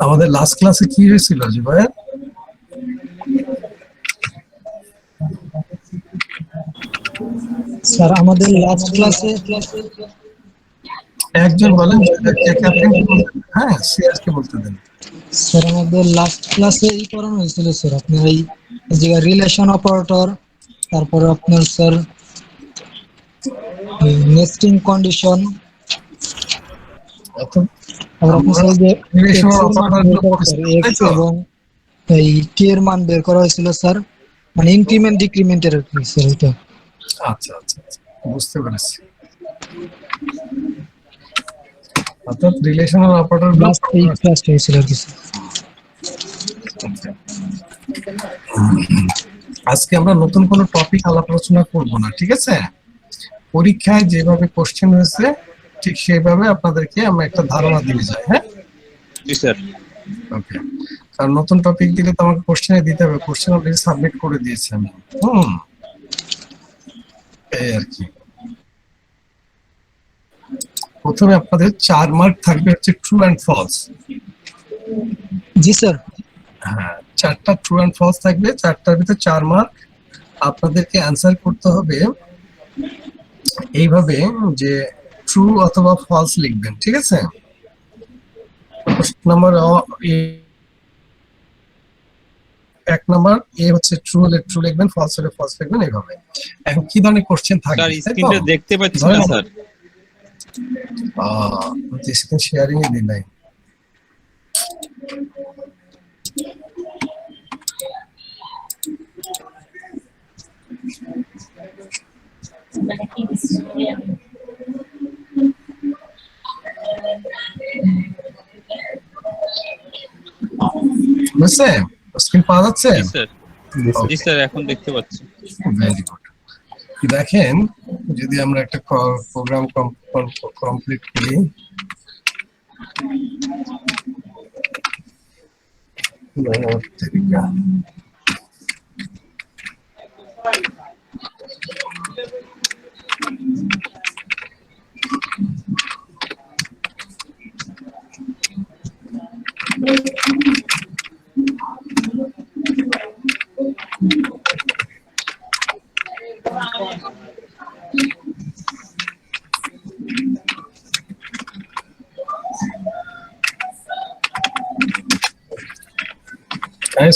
আমাদের লাস্ট ক্লাসে কি হয়েছিল জি ভাই? স্যার আমাদের লাস্ট ক্লাসে একজন বলেন ক্যাপ্টেন কি বলতেন? হ্যাঁ সিরাজ কে বলতে দেন। স্যার আমাদের লাস্ট ক্লাসে এই পড়ানো হয়েছিল স্যার আপনার এই যে রিলেশন অপারেটর, তারপরে আপনার স্যার নেস্টিং কন্ডিশন, আর আপনার স্যার যে রিলেশনাল এক্স এর মান অপারেটর বের গুলো করা স্যার পড়েছেন তাই এক্স তো? এবং এই টি এর মান বের করা হয়েছিল স্যার, মানে ইনক্রিমেন্ট ডিক্রিমেন্টের আর কি স্যার এটা। আচ্ছা আচ্ছা আচ্ছা, বুঝতে পেরেছি। অর্থাৎ রিলেশনাল অপারেটর গুলো লাস্ট এই ক্লাসটা হয়েছিল আর কি স্যার। আজকে আমরা নতুন কোনো টপিক আলাপ আলোচনা করব না, ঠিক আছে? পরীক্ষায় যেভাবে কোশ্চেন হয়েছে ঠিক সেইভাবে আপনাদেরকে আমরা একটা ধারণা দিয়ে যাই। হ্যাঁ জি স্যার। ওকে, কারণ নতুন টপিক দিলে তো আমাকে কোশ্চেনে দিতে হবে, কোশ্চেন অলরেডি সাবমিট করে দিয়েছি আমি। এই আর কি। প্রথমে আপনাদের 4 মার্ক থাকবে হচ্ছে ট্রু এন্ড ফলস। জি স্যার। হ্যাঁ, 4টা ট্রু এন্ড ফলস থাকবে, 4টার ভিতর 4 মার্ক। আপনাদেরকে অ্যান্সার করতে হবে এইভাবে যে ট্রু অথবা ফলস লিখবেন, ঠিক আছে? নাম্বার 1 নাম্বার এ হচ্ছে ট্রু হলে ট্রু লিখবেন, ফলস হলে ফলস লিখবেন, এইভাবে। এখন কি ধরনের কোশ্চেন থাকবে স্যার স্ক্রিনটা দেখতে পাচ্ছি না স্যার। স্ক্রিন শেয়ারিং এ দিন নাই। বুঝছে? স্ক্রিন পাওয়া যাচ্ছে? জি স্যার। জি স্যার, এখন দেখতে পাচ্ছি। Very good. দেখেন, যদি আমরা একটা প্রোগ্রাম কমপ্লিট করি,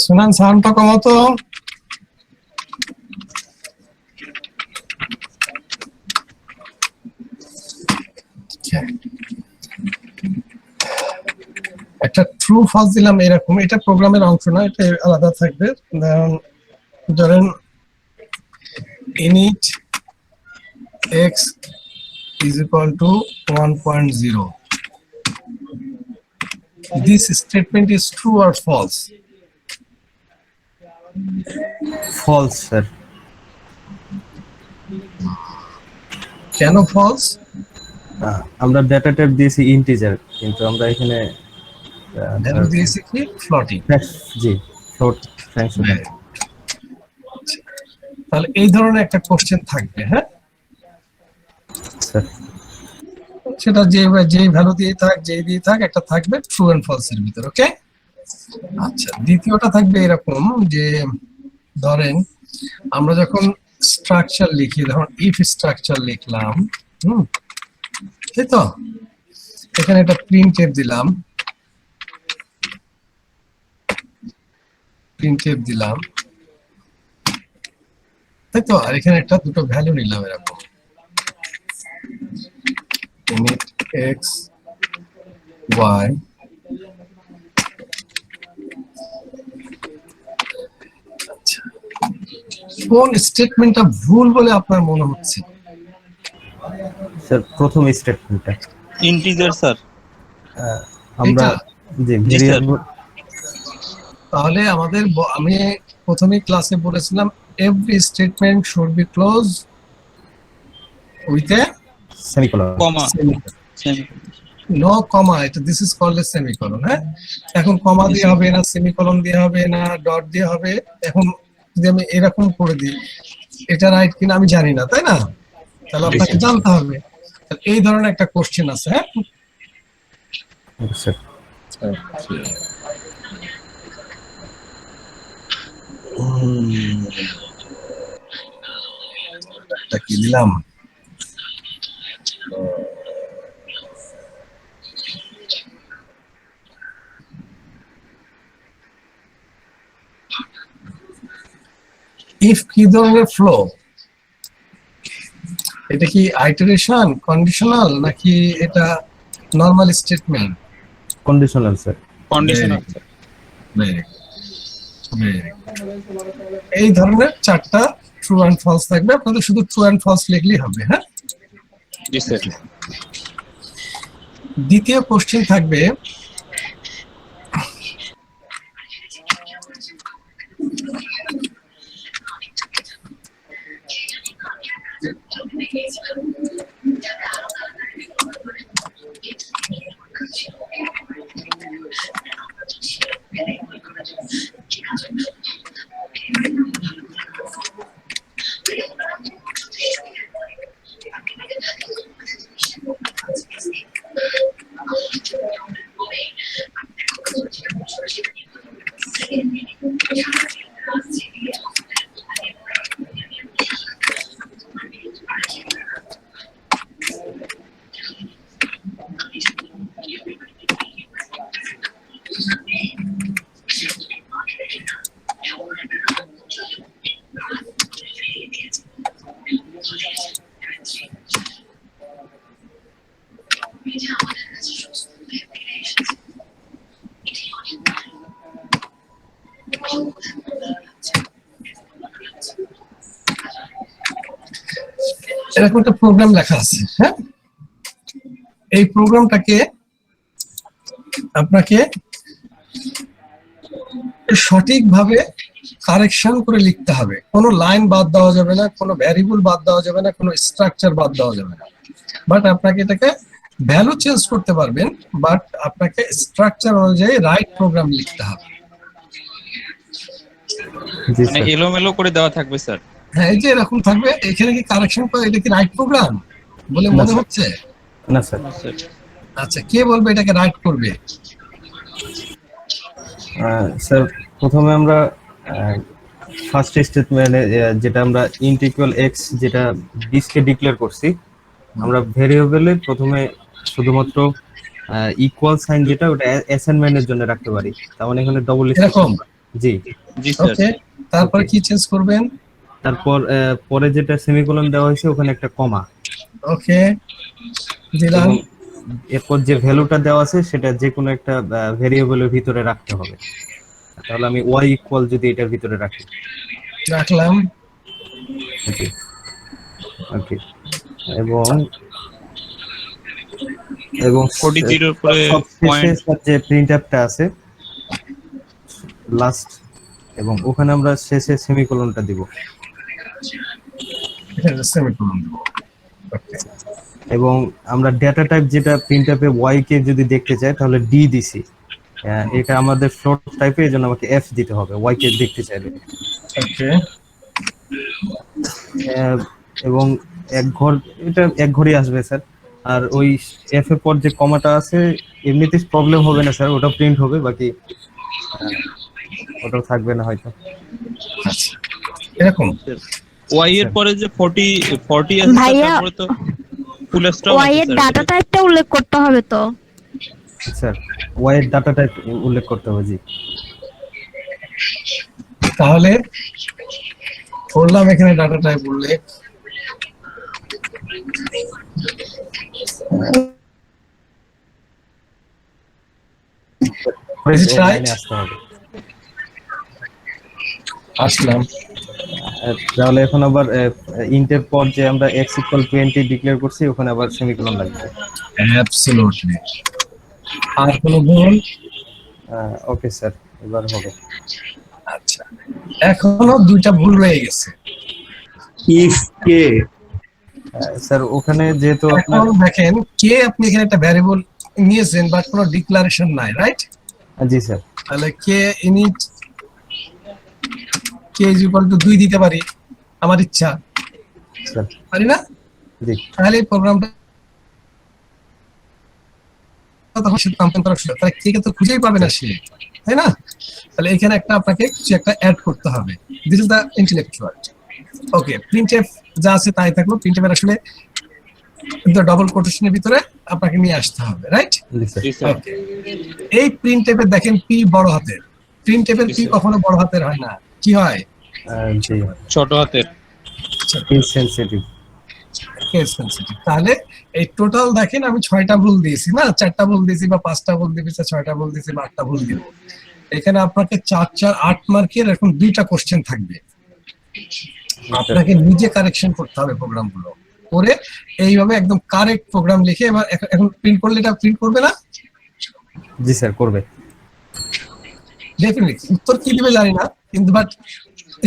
শুনান সাউন্ডটা কমাও তো। একটা ট্রু ফলস দিলাম এরকম, এটা প্রোগ্রামের অংশ না, এটা আলাদা থাকবে। ধরেন init x is equal to 1.0. This statement is true or false? False, sir. কেন ফলস? আমরা ডেটা টাইপ দিয়েছি ইন্টিজার, কিন্তু আমরা এখানে ভ্যালু দিয়েছি কি ফ্লোটিং। জি, ফ্লোট ফ্যাংশন। তাহলে এই ধরনের একটা কোশ্চেন থাকবে, হ্যাঁ স্যার। সেটা যে ভ্যালু দিয়ে থাক, যেই দিয়ে থাক, একটা থাকবে ট্রু এন্ড ফলস এর ভিতর। ওকে, আচ্ছা। দ্বিতীয়টা থাকবে এরকম যে ধরেন আমরা যখন স্ট্রাকচার লিখি, ধরুন ইফ স্ট্রাকচার লিখলাম, তাই তো? এখানে একটা প্রিন্টএফ দিলাম, তাই তো? আর এখানে একটা দুটো ভ্যালু নিলাম এরকম, init x y। আচ্ছা, কোন স্টেটমেন্টটা ভুল বলে আপনার মনে হচ্ছে? স্যার প্রথম স্টেটমেন্টটা ইন্টিজার স্যার। আমরা জি ভেরিয়েবল। তাহলে আমাদের আমি প্রথমে ক্লাসে বলেছিলাম every statement should be closed with a semicolon, comma. No comma. এটা this is called a semicolon. হ্যাঁ, এখন কমা দিয়ে হবে না, সেমিকোলন দিয়ে হবে না, ডট দিয়ে হবে। এখন যদি আমি এরকম করে দিই, এটা রাইট কিনা আমি জানি না, তাই না? তাহলে আপনাকে জানতে হবে। এই ধরনের একটা কোশ্চেন আছে। হ্যাঁ Okay. এটা কি দিলাম? ইফ কি ধরনের ফ্লো? এটা কি আইটারেশন, কন্ডিশনাল, নাকি এটা normal statement? Conditional sir. Conditional sir. এই ধরনের চারটা ট্রু অ্যান্ড ফলস থাকবে, আপনাদের শুধু ট্রু অ্যান্ড ফলস লিখলেই হবে। হ্যাঁ, জি স্যার। দ্বিতীয় কোশ্চেন থাকবে, এরকম একটা প্রোগ্রাম লেখা আছে। হ্যাঁ, এই প্রোগ্রামটাকে আপনাকে সঠিকভাবে কারেকশন করে লিখতে হবে। কোনো লাইন বাদ দেওয়া যাবে না, কোনো ভ্যারিয়েবল বাদ দেওয়া যাবে না, কোনো স্ট্রাকচার বাদ দেওয়া যাবে না। বাট আপনাকে এটাকে ভ্যালু চেঞ্জ করতে পারবেন, বাট আপনাকে স্ট্রাকচার অনুযায়ী রাইট প্রোগ্রাম লিখতে হবে। জি মানে স্যার। এলোমেলো করে দেওয়া থাকবে স্যার। হ্যাঁ, এই যে এরকম থাকবে, এখানে কি কারেকশন করে, এটা কি রাইট প্রোগ্রাম বলে না মনে স্যার। হচ্ছে? না স্যার। না স্যার। আচ্ছা, কে বলবে এটাকে রাইট করবে? স্যার প্রথমে আমরা ফার্স্ট স্টেটমেন্টে যেটা আমরা ইন্ট ইকুয়াল এক্স যেটা ডিসকে ডিক্লেয়ার করছি, আমরা ভেরিয়েবলে প্রথমে শুধুমাত্র ইকুয়াল সাইন যেটা ওটা অ্যাসাইনমেন্টের জন্য রাখতে পারি। তার মানে এখানে ডবল এরকম? জি। জি স্যার। ওকে, তারপরে Okay. কি চেঞ্জ করবেন? তারপর পরে যেটা সেমিকোলন দেওয়া হয়েছে ওখানে একটা কমা, ওকে, দিলাম। এবং এরপর যে ভ্যালুটা দেওয়া আছে সেটা যে কোনো একটা ভেরিয়েবলের ভিতরে রাখতে হবে। তাহলে আমি ওয়াই ইকুয়াল যদি এটার ভিতরে রাখি, রাখলাম। ওকে ওকে, এবং এবং 40 এর উপরে সব শেষে পয়েন্ট। যে প্রিন্ট আপটা আছে লাস্ট, এবং ওখানে আমরা শেষে সেমিকোলনটা দিব। এখানে সেমিকোলন দেব। ওকে, এবং আমরা ডেটা টাইপ যেটা প্রিন্ট আপে ওয়াই কে যদি দেখতে চাই তাহলে ডি দিছি। এটা আমাদের ফ্লোট টাইপে, এজন্য আমাকে এফ দিতে হবে ওয়াই কে দেখতে চাইলে। ওকে, এবং এক ঘর, এটা এক ঘরই আসবে স্যার। আর ওই এফ এর পর যে কমাটা আছে এমনিতে প্রবলেম হবে না স্যার, ওটা প্রিন্ট হবে, বাকি ওটাও থাকবে না হয়তো। আচ্ছা, এরকম। ওয়াই এর পরে যে 40 আছে স্যার, ভাইয়া তারপরে তো ফুল স্টপ ওয়াই আছে এর স্যার। ডাটা টাইপটা উল্লেখ করতে হবে তো। স্যার ওয়াই এর ডাটা টাইপ উল্লেখ করতে হবে, জি। তাহলে করলাম এখানে ডাটা টাইপ উল্লেখ। Is it right? লাইনে আসতে হবে। আসলাম। তাহলে এখন আবার ইন্টের পর যে আমরা x ইকুয়াল 20 ডিক্লেয়ার করছি ওখানে আবার সেমিকোলন লাগবে। অ্যাবসলিউটলি। আর কোনো ভুল? ওকে স্যার, এবার হবে। আচ্ছা, এখনো দুইটা ভুল রয়ে গেছে। ইফ কে স্যার ওখানে যেহেতু আপনার, এখন দেখেন, কে আপনি এখানে একটা ভ্যারিয়েবল নিয়েছেন বাট কোনো ডিক্লারেশন নাই, রাইট? জি স্যার। তাহলে k init k is equal to 2 দিতে পারি, আমার ইচ্ছা, স্যার পারি না? জি। তাহলে প্রোগ্রামটা তখন সে কমপ্লেন করা শুরু, তাহলে কে তো খুঁজেই পাবে না সে, তাই না? তাহলে এখানে একটা আপনাকে কিছু একটা অ্যাড করতে হবে। This is the intellectual. Okay, printf যা আছে তাই থাকলো। প্রিন্টএফ এর আসলে ডবল কোটেশনের ভিতরে আপনাকে নিয়ে আসতে হবে, রাইট? জি স্যার। ওকে, এই প্রিন্টএফ এ দেখেন পি বড় হাতের, প্রিন্টএফ এর পি কখনো বড় হাতের হয় না, কি হয়? জি, ছোট হাতের। Case sensitive. Case sensitive. তাহলে এই টোটাল দেখেন আমি 6টা ভুল দিয়েছি না, 4টা ভুল দিয়েছি বা 5টা ভুল দিয়েছি, 6টা ভুল দিয়েছি বা 8টা ভুল দিব। এখানে আপনাকে 4 4 8 মার্কের এরকম 2টা কোশ্চেন থাকবে, আপনাকে নিজে কারেকশন করতে হবে প্রোগ্রামগুলো করে, এইভাবে একদম কারেক্ট প্রোগ্রাম লিখে। এবার এখন প্রিন্ট করলে এটা প্রিন্ট করবে না? জি স্যার, করবে। ডেফিনেটলি উত্তর কি দিবে জানি না, কিন্তু বাট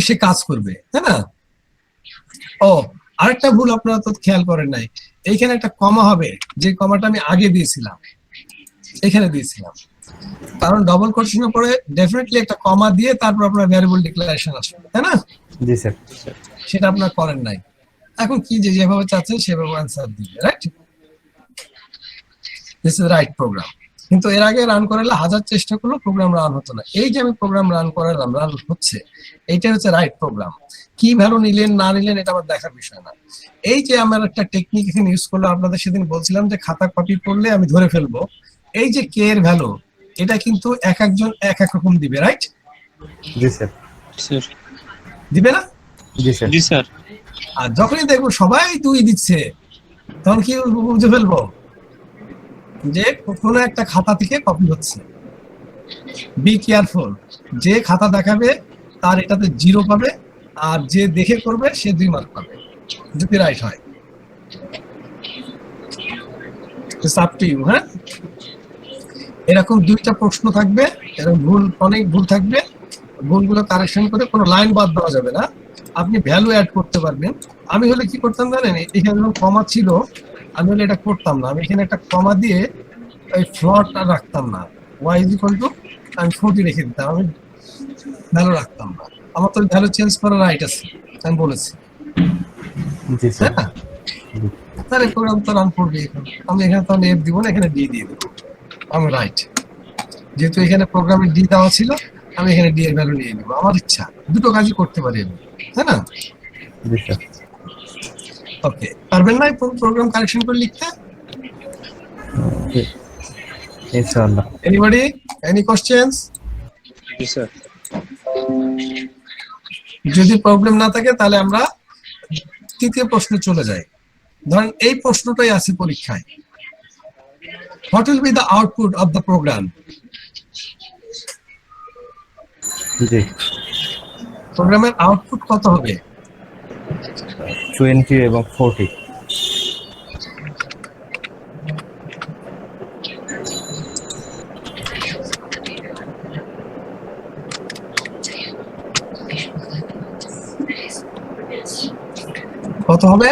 সে কাজ করবে, তাই না? ও, আরেকটা ভুল আপনারা তো খেয়াল করেন নাই, এইখানে একটা কমা হবে, যে কমাটা আমি আগে দিয়েছিলাম এখানে দিয়েছিলাম, কারণ ডবল কোটেশনের পরে ডেফিনেটলি একটা কমা দিয়ে তারপর আপনার ভ্যারিয়েবল ডিক্লারেশন আসবে, তাই না? জি স্যার। সেটা আপনারা করেন নাই। এখন কি যে যেভাবে চাচ্ছেন সেভাবে আনসার দিবে, right? This is right program. কিন্তু এর আগে রান করালে 1000 চেষ্টা করলেও প্রোগ্রাম রান হতো না। এই যে আমি প্রোগ্রাম রান করালাম, রান হচ্ছে, এইটা হচ্ছে রাইট প্রোগ্রাম। কি ভ্যালু নিলেন না নিলেন এটা আমার দেখার বিষয় না। এই যে আমার একটা টেকনিক এখানে ইউজ করলো, আপনাদের সেদিন বলছিলাম যে খাতা কপি করলে আমি ধরে ফেলবো। এই যে কে এর ভ্যালু, এটা কিন্তু এক একজন এক এক রকম দিবে, রাইট? জি স্যার। স্যার। দিবে না? জি স্যার। জি স্যার। আর যখনই দেখবো সবাই 2 দিচ্ছে, তখন কি বুঝে ফেলবো যে কোনো একটা খাতা থেকে কপি হচ্ছে। বি কেয়ারফুল, যে খাতা দেখাবে তার এটাতে 0 পাবে, আর যে দেখে করবে সে 2 মার্ক পাবে, যদি রাইট হয়। It's up to you. হ্যাঁ, এরকম 2টা প্রশ্ন থাকবে, এরকম ভুল, অনেক ভুল থাকবে। ভুলগুলো কারেকশন করে, কোনো লাইন বাদ দেওয়া যাবে না, আপনি ভ্যালু অ্যাড করতে পারবেন। আমি হলে কি করতাম জানেন, এখানে যখন কমা ছিল আমি হলে এটা করতাম না, আমি এখানে একটা কমা দিয়ে এই ফ্লটটা রাখতাম না, y ইজ ইকুয়াল টু আমি 40 রেখে দিতাম, আমি ভ্যালু রাখতাম না। আমার তো ভ্যালু চেঞ্জ করার রাইট আছে, আমি বলেছি, জি স্যার। হ্যাঁ? তাহলে প্রোগ্রাম তো রান করবে। এখন আমি এখানে তো এফ দিব না, এখানে ডি দিয়ে দেবো, আমি রাইট। যেহেতু এখানে প্রোগ্রামে ডি দেওয়া ছিল, আমি এখানে ডি এর ভ্যালু নিয়ে নেবো, আমার ইচ্ছা, দুটো কাজই করতে পারি আমি, তাই না? জি স্যার। ওকে, পারবেন না প্রোগ্রাম কারেকশন করে লিখতে? ইনশাআল্লাহ। Anybody, any questions? জি স্যার। যদি প্রবলেম না থাকে তাহলে আমরা তৃতীয় প্রশ্নে চলে যাই। ধরেন এই প্রশ্নটাই আছে পরীক্ষায়, what will be the output of the program? জি। প্রোগ্রামের আউটপুট কত হবে? 20 এবং 40। কত হবে?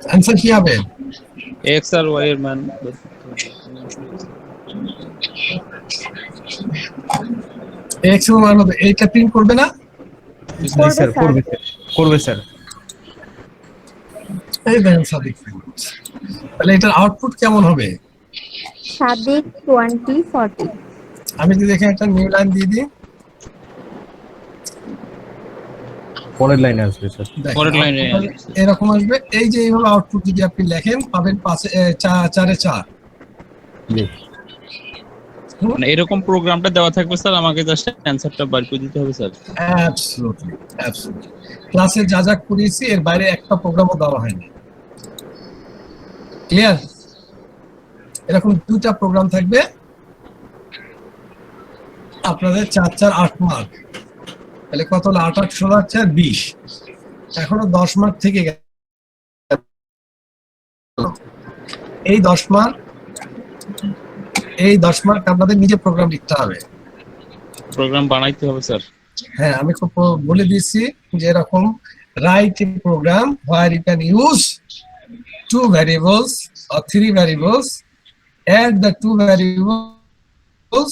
অ্যানসার কি হবে? এক্স আর ওয়াই এর মান। এক্স এর মান হবে, এইটা প্রিন্ট করবে না? জি স্যার, করবে স্যার, করবে স্যার। এই দেখেন সাদিক, তাহলে এটার আউটপুট কেমন হবে? সাদিক 20 40। আমি যদি এখানে একটা নিউ লাইন দিয়ে দিই, পরের লাইনে আসবে স্যার। দেখেন, পরের লাইনে output এরকম আসবে। এই যে এইভাবে আউটপুট যদি আপনি লেখেন পাবেন 4 4। জি। মানে এরকম প্রোগ্রামটা দেওয়া থাকবে স্যার, আমাকে জাস্ট অ্যানসারটা বার করে দিতে হবে স্যার। Absolutely, absolutely. ক্লাসে যা যা করিয়েছি এর বাইরে একটা প্রোগ্রামও দেওয়া হয়নি। ক্লিয়ার? এরকম 2টা প্রোগ্রাম থাকবে, আপনাদের 4 4 8 মার্ক। তাহলে কত হলো? 8 8 16 4 20, এখনো 10 মার্ক থেকে গেল। এই 10 মার্ক, এই 10 মার্ক আপনাদের নিজে প্রোগ্রাম লিখতে হবে। প্রোগ্রাম বানাইতে হবে স্যার। হ্যাঁ, আমি বলে দিয়েছি যে এরকম right a program where you can use 2 variables or 3 variables, add the 2 variables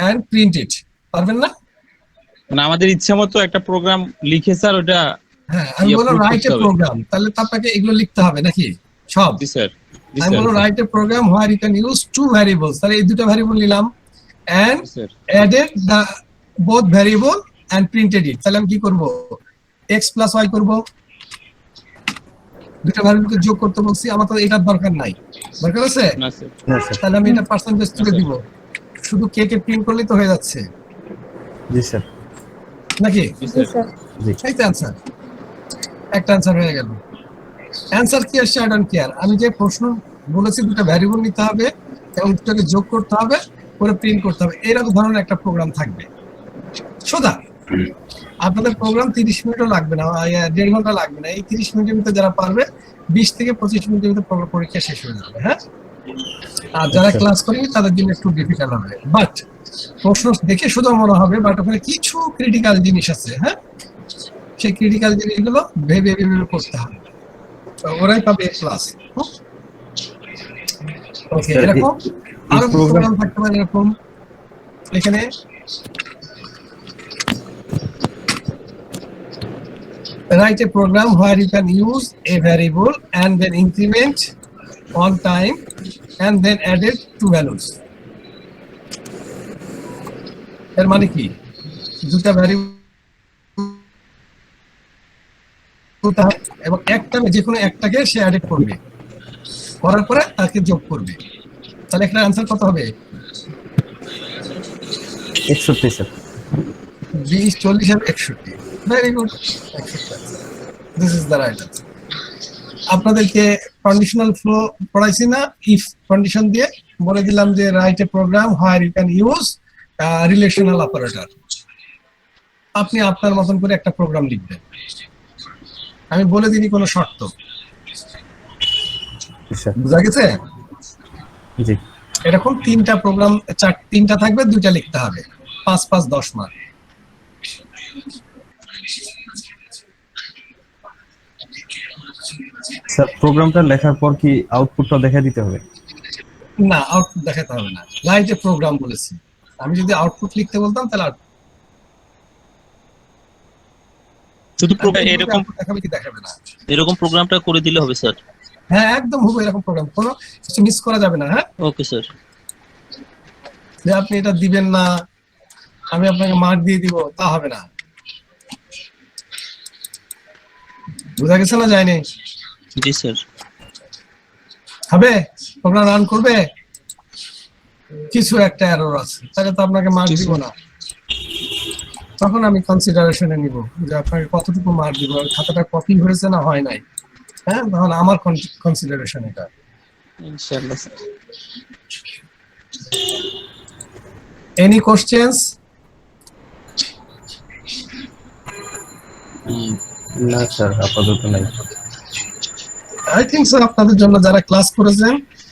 and print it. পারবেন না? মানে আমাদের ইচ্ছা মতো একটা প্রোগ্রাম লিখে স্যার ওটা। হ্যাঁ, আমি বললাম রাইট এ প্রোগ্রাম, তাহলে তো আপনাকে এগুলো লিখতে হবে নাকি সব? জি স্যার। জি আমি স্যার বলবো right a program where you can use two variables, তাহলে এই দুটো ভ্যারিয়েবল নিলাম and sir added the both variable and printed it, তাহলে আমি কি করব x plus y করব, দুটো ভ্যারিয়েবলকে যোগ করতে বলছি, আমার তো এটার দরকার নাই, দরকার আছে, না স্যার না স্যার। তাহলে আমি এটা পার্সেন্টেজ তুলে আচ্ছা। দিব, শুধু কে কে প্রিন্ট করলেই তো হয়ে যাচ্ছে জি স্যার। নাকি, জি জি স্যার স্যার। জি এই তো অ্যান্সার, একটা অ্যান্সার হয়ে গেল। অ্যান্সার কি আসছে আই ডোন্ট কেয়ার, আমি যে প্রশ্ন বলেছি দুটো ভ্যারিয়েবল নিতে হবে এবং দুটোকে যোগ করতে হবে করে প্রিন্ট করতে হবে, এরকম ধরনের একটা প্রোগ্রাম থাকবে সোজা। আপনাদের প্রোগ্রাম 30 মিনিটও লাগবে না, 1.5 ঘন্টা লাগবে না, এই 30 মিনিটের ভিতরে যারা পারবে 20 থেকে 25 মিনিটের ভিতরে পরীক্ষা শেষ হয়ে যাবে। হ্যাঁ, আর যারা আচ্ছা। ক্লাস করেনি তাদের জন্য একটু ডিফিকাল্ট হবে, বাট প্রশ্ন দেখে সোজা মনে হবে, বাট ওখানে কিছু ক্রিটিক্যাল জিনিস আছে। হ্যাঁ, সেই ক্রিটিক্যাল জিনিসগুলো ভেবে ভেবে করতে হবে, তো ওরাই পাবে A+। ওকে, স্যার, এরকম এই আরো প্রোগ্রাম প্রোগ্রাম থাকতে পারে এরকম, এখানে write a program where you can use a variable and then increment on time and then added two values, এর মানে কি দুটো ভ্যারিয়েবল এবং একটা যে কোনো একটাকে সে অ্যাড করবে, করার পরে তাকে যোগ করবে, তাহলে এখানে आंसर কত হবে 61 স্যার। 20 40 আর 61, very good, this is the right answer. আপনাদেরকে কন্ডিশনাল ফ্লো পড়াইছি না, ইফ কন্ডিশন দিয়ে বলে দিলাম যে right a program where you can use relational operator, আপনি আপনার মতন করে একটা প্রোগ্রাম লিখবেন, আমি বলে দিই কোনো শর্ত, জি স্যার। বুঝা গেছে? জি এরকম তিনটা প্রোগ্রাম, তিনটা থাকবে, দুইটা লিখতে হবে, 5 5 10 মার্ক। স্যার, প্রোগ্রামটা লেখার পর কি আউটপুটটা দেখা দিতে হবে? না, আউটপুট দেখাতে হবে না, রাইট এ প্রোগ্রাম বলেছি, আমি যদি আউটপুট লিখতে বলতাম তাহলে শুধু এরকম output দেখাবে কি দেখাবে না। এরকম প্রোগ্রামটা করে দিলে হবে স্যার। হ্যাঁ, একদম হবে এরকম প্রোগ্রাম, কোনো কিছু মিস করা যাবে না। হ্যাঁ, ওকে স্যার। যে আপনি এটা দিবেন না আমি আপনাকে মার্ক দিয়ে দিব তা হবে না, বুঝা গেছে না? যায়নি? জি স্যার। হবে, প্রোগ্রাম রান করবে, কিছু একটা এরর আছে, তাহলে তো আপনাকে মার্ক দিব না, তখন আমি কনসিডারেশনে নিব যে আপনাকে কতটুকু মার্ক দিব, খাতাটা কপি হয়েছে না হয় নাই। হ্যাঁ, তখন আমার কনসিডারেশন এটা। ইনশাআল্লাহ স্যার। Any questions? না স্যার, আপাতত নাই। আই থিংক স্যার আপনাদের জন্য যারা ক্লাস করেছেন